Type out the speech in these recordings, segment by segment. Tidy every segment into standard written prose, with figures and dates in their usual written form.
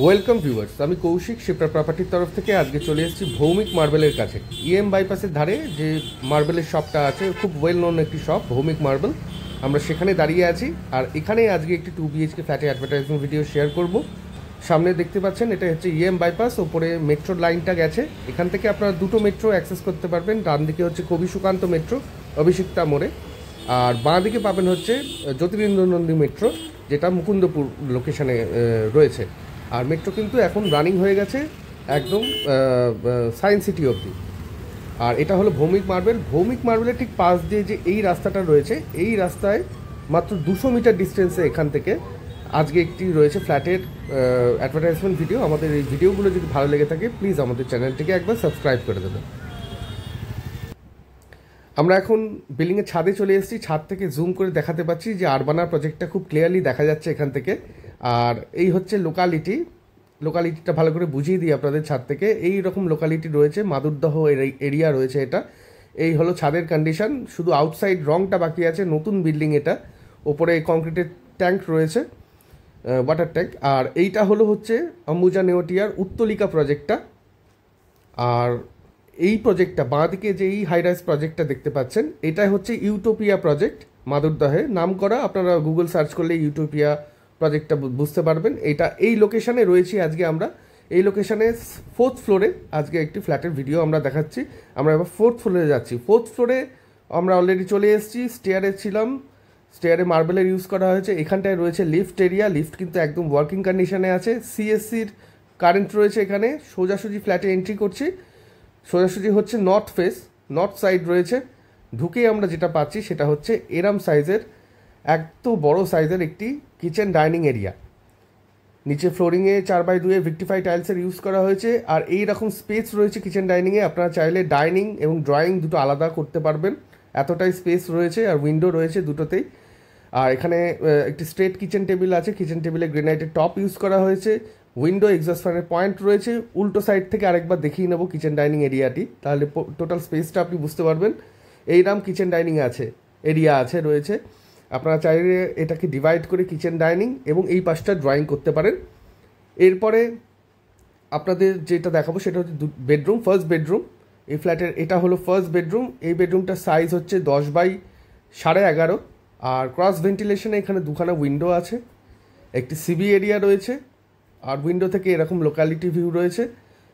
Welcome viewers, আমি কৌশিক শিপ্রা প্রপার্টির তরফ থেকে আজকে চলে এসেছি ভৌমিক মার্বেলের কাছে। বাইপাসের ধারে যে মার্বেলের শপটা আছে, খুব ওয়েল নোন একটি শপ ভৌমিক মার্বেল। আমরা সেখানে দাঁড়িয়ে আছি আর এখানে আজকে একটি 2 BHK ফ্ল্যাটে অ্যাডভার্টাইজমেন্ট ভিডিও শেয়ার করব। সামনে দেখতে পাচ্ছেন এটা হচ্ছে বাইপাস, ওপরে মেট্রো লাইনটা গেছে। এখান থেকে আপনারা দুটো মেট্রো অ্যাক্সেস করতে পারবেন। ডান দিকে হচ্ছে কবি সুকান্ত মেট্রো অভিষিক্তা মোড়ে, আর বাঁ দিকে পাবেন হচ্ছে জ্যোতিরিন্দ্র নন্দী মেট্রো, যেটা মুকুন্দপুর লোকেশানে রয়েছে। আর মেট্রো কিন্তু এখন রানিং হয়ে গেছে একদম সায়েন্স সিটি অবধি। আর এটা হলো ভৌমিক মার্বেল। ভৌমিক মার্বেলের ঠিক পাশ দিয়ে যে এই রাস্তাটা রয়েছে, এই রাস্তায় মাত্র 200 মিটার ডিস্টেন্সে এখান থেকে আজকে একটি রয়েছে ফ্ল্যাটের অ্যাডভার্টাইজমেন্ট ভিডিও। আমাদের এই ভিডিওগুলো যদি ভালো লেগে থাকে প্লিজ আমাদের চ্যানেলটিকে একবার সাবস্ক্রাইব করে দেবেন। আমরা এখন বিল্ডিংয়ের ছাদে চলে এসেছি। ছাদ থেকে জুম করে দেখাতে পাচ্ছি যে আরবানা প্রজেক্টটা খুব ক্লিয়ারলি দেখা যাচ্ছে এখান থেকে। আর এই হচ্ছে লোকালিটিটা ভালো করে বুঝিয়ে দিই আপনাদের। ছাদ থেকে এই রকম লোকালিটি রয়েছে, মাদুরদহ এরিয়া রয়েছে এটা। এই হলো ছাদের কন্ডিশন, শুধু আউটসাইড রংটা বাকি আছে। নতুন বিল্ডিং এটা, ওপরে কংক্রিটের ট্যাঙ্ক রয়েছে, ওয়াটার ট্যাঙ্ক। আর এইটা হচ্ছে অম্বুজা নেওটিয়ার উত্তোলিকা প্রজেক্টটা। আর এই প্রজেক্টটা বাঁদিকে যে এই হাইরাইজ প্রজেক্টটা দেখতে পাচ্ছেন, এটাই হচ্ছে ইউটোপিয়া প্রজেক্ট মাদুরদহে নাম করা। আপনারা গুগল সার্চ করলে ইউটোপিয়া প্রজেক্টটা বুঝতে পারবেন। এটা এই লোকেশানে রয়েছি আজকে আমরা। এই লোকেশানে 4th ফ্লোরে আজকে একটি ফ্ল্যাটের ভিডিও আমরা দেখাচ্ছি। আমরা এবার 4th ফ্লোরে যাচ্ছি। 4th ফ্লোরে আমরা অলরেডি চলে এসেছি। স্টেয়ারে ছিলাম, স্টেয়ারে মার্বেলের ইউজ করা হয়েছে। এখানটায় রয়েছে লিফট এরিয়া, লিফট কিন্তু একদম ওয়ার্কিং কন্ডিশনে আছে। সিএসসির কারেন্ট রয়েছে এখানে। সোজাসুজি ফ্ল্যাটে এন্ট্রি করছি, সোজাসুজি হচ্ছে নর্থ সাইড রয়েছে। ঢুকেই আমরা যেটা পাচ্ছি সেটা হচ্ছে এরম সাইজের, এত বড় সাইজের একটি কিচেন ডাইনিং এরিয়া। নিচে ফ্লোরিংয়ে 4x2 ভিক্টিফাই টাইলসের ইউজ করা হয়েছে। আর এই রকম স্পেস রয়েছে কিচেন ডাইনিংয়ে। আপনারা চাইলে ডাইনিং এবং ড্রয়িং দুটো আলাদা করতে পারবেন, এতটাই স্পেস রয়েছে। আর উইন্ডো রয়েছে দুটোতেই। আর এখানে একটি স্ট্রেট কিচেন টেবিল আছে, কিচেন টেবিলে গ্রেনাইটের টপ ইউজ করা হয়েছে। উইন্ডো এক্সস্ট ফ্যানের পয়েন্ট রয়েছে। উল্টো সাইড থেকে আরেকবার দেখিয়ে নেবো কিচেন ডাইনিং এরিয়াটি, তাহলে টোটাল স্পেসটা আপনি বুঝতে পারবেন। এইরকম কিচেন ডাইনিং এরিয়া রয়েছে। আপনারা চাইলে এটাকে ডিভাইড করে কিচেন ডাইনিং এবং এই পাশটা ড্রয়িং করতে পারেন। এরপরে আপনাদের যেটা দেখাবো সেটা হচ্ছে বেডরুম, ফার্স্ট বেডরুম। এই ফ্ল্যাটের এটা হলো ফার্স্ট বেডরুম। এই বেডরুমটার সাইজ হচ্ছে 10x11.5। আর ক্রস ভেন্টিলেশনে এখানে দুখানা উইন্ডো আছে, একটি সিবি এরিয়া রয়েছে। আর উইন্ডো থেকে এরকম লোকালিটি ভিউ রয়েছে,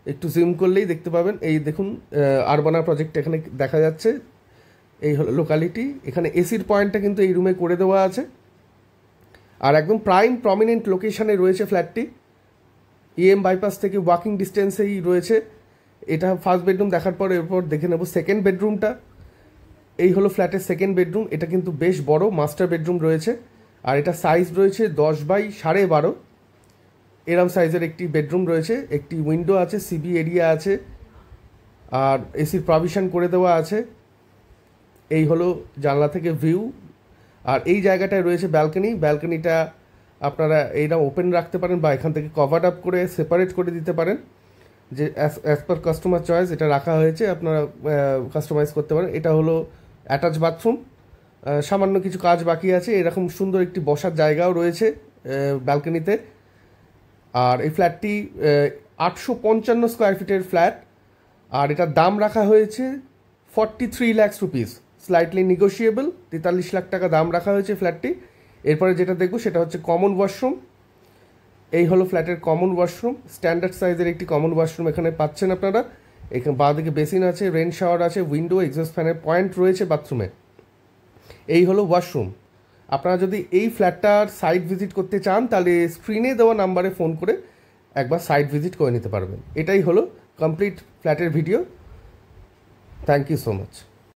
একটু জুম করলেই দেখতে পাবেন। এই দেখুন আরবানা প্রজেক্ট এখানে দেখা যাচ্ছে। এই হলো লোকালিটি। এখানে এসির পয়েন্টটা কিন্তু এই রুমে করে দেওয়া আছে। আর একদম প্রাইম প্রমিনেন্ট লোকেশানে রয়েছে ফ্ল্যাটটি। বাইপাস থেকে ওয়াকিং ডিস্টেন্সেই রয়েছে। এটা ফার্স্ট বেডরুম দেখার পর এরপর দেখে নেব সেকেন্ড বেডরুমটা। এই হলো ফ্ল্যাটের সেকেন্ড বেডরুম। এটা কিন্তু বেশ বড় মাস্টার বেডরুম রয়েছে। আর এটা সাইজ রয়েছে 10x12.5। এরম সাইজের একটি বেডরুম রয়েছে, একটি উইন্ডো আছে, সিবি এরিয়া আছে, আর এসির প্রভিশন করে দেওয়া আছে। এই হলো জানলা থেকে ভিউ। আর এই জায়গাটায় রয়েছে ব্যালকনিটা আপনারা এইরকম ওপেন রাখতে পারেন বা এখান থেকে কভার আপ করে সেপারেট করে দিতে পারেন, যে অ্যাজ পার কাস্টমার চয়েস এটা রাখা হয়েছে। আপনারা কাস্টমাইজ করতে পারেন। এটা হলো অ্যাটাচ বাথরুম। সামান্য কিছু কাজ বাকি আছে। এরকম সুন্দর একটি বসার জায়গাও রয়েছে ব্যালকনিতে। আর এই ফ্ল্যাটটি 855 স্কোয়ার ফিটের ফ্ল্যাট। আর এটার দাম রাখা হয়েছে 43 lakh rupees, slightly negotiable. 43 lakh টাকা দাম রাখা হয়েছে ফ্ল্যাটটি। এরপরে যেটা দেখব সেটা হচ্ছে কমন ওয়াশরুম। এই হলো ফ্ল্যাটের কমন ওয়াশরুম, স্ট্যান্ডার্ড সাইজের একটি কমন ওয়াশরুম এখানে পাচ্ছেন আপনারা। এখানে বাঁদিকে বেসিন আছে, রেন শাওয়ার আছে, উইন্ডো এক্সস্ট ফ্যানের পয়েন্ট রয়েছে বাথরুমে। এই হলো ওয়াশরুম। আপনারা যদি এই ফ্ল্যাটটার সাইট ভিজিট করতে চান তাহলে স্ক্রিনে দেওয়া নাম্বারে ফোন করে একবার সাইট ভিজিট করে নিতে পারবেন। এটাই হলো কমপ্লিট ফ্ল্যাটের video. Thank you so much.